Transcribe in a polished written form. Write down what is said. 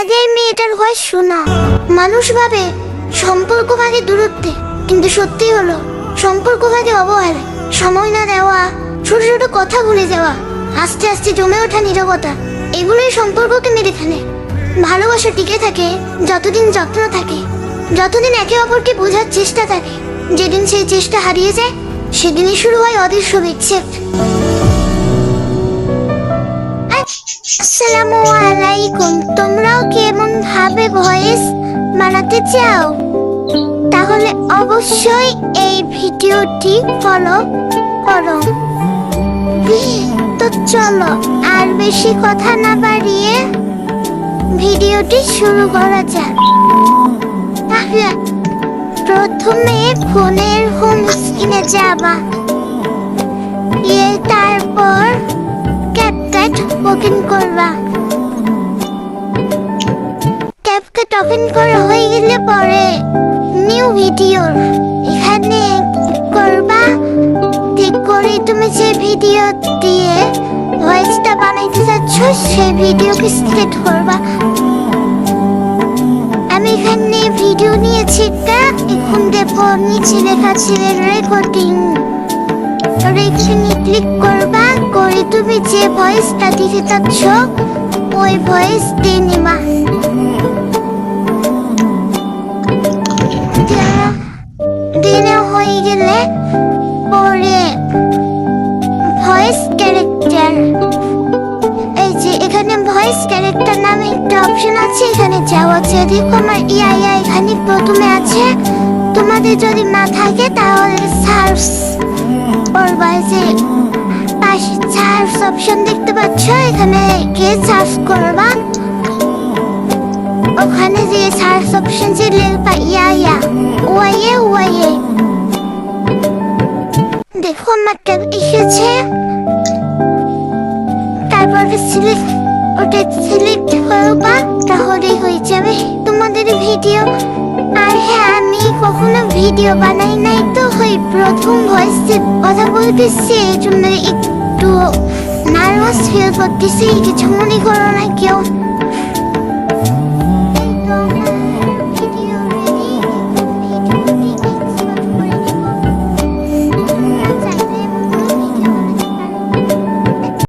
আগে এই মেয়েটার ভয়েস শোনা। মানুষ ভাবে সম্পর্ক ভাগে দূরত্বে, কিন্তু সত্যি হলো সম্পর্ক ভাগে অবহেলা, সময় না দেওয়া, ছোট ছোট কথা ভুলে যাওয়া, আস্তে আস্তে জমে ওঠা নীরবতা, এগুলোই সম্পর্ককে মেরে ফেলে। ভালোবাসা টিকে থাকে যতদিন যত্ন থাকে, যতদিন একে অপরকে বোঝার চেষ্টা থাকে। যেদিন সেই চেষ্টা হারিয়ে যায়, সেদিনই শুরু হয় অদৃশ্য বিচ্ছেদ। আসসালামু আলাইকুম। তোমরাও কি এমন ভাবে ভয়েস বানাতে চাও? তাহলে অবশ্যই এই ভিডিওটি ফলো করো। তো চলো আর বেশি কথা না বাড়িয়ে ভিডিওটি শুরু করা যাক। প্রথমে ফোনের হোম স্ক্রিনে যাবা, তারপর ক্যাপকাট ওপেন করবা। ক্যাপকাট ওপেন করা হয়ে গেলে পরে নিউ ভিডিও এখানে করবা। ঠিক করে তুমি যে ভিডিও দিয়ে ভয়েসটা বানাইতে চাচ্ছ সেই ভিডিওকে সিলেক্ট করবা। আমি এখানে ভিডিও নিয়েছি, এখন দেখো নিচে লেখা ছিল রেকর্ডিং। এখানে ক্লিক করবা, করে তুমি যে ভয়েসটা দিতে চাচ্ছ ওই ভয়েস দিয়ে নিবা। দিনে হয়ে গেলে পরে ভয়েস ক্যারেক্টার, এই যে এখানে ভয়েস ক্যারেক্টার নামে একটা অপশন আছে, এখানে যাওয়া। যদি আমার ইয়া এখানে প্রথমে আছে, তোমাদের যদি না থাকে তাহলে সার্চ করবা। যে পাশে সার্চ অপশন দেখতে পাচ্ছ, এখানে গিয়ে সার্চ করবা। ওখানে যে সার্চ অপশন যে লেখা ইয়া ওয়াইয়ে দেখো আমার ট্যাব এসেছে। তারপর ওটা সিলেক্ট করবা, তাহলেই হয়ে যাবে তোমাদের ভিডিও। আর হ্যাঁ, আমি কখনো ভিডিও বানাই নাই, তো ওই প্রথম ভয়েসে কথা বলতেছি, এই জন্য একটু নার্ভাস ফিল করতেছি। কিছু মনে করো না কেউ।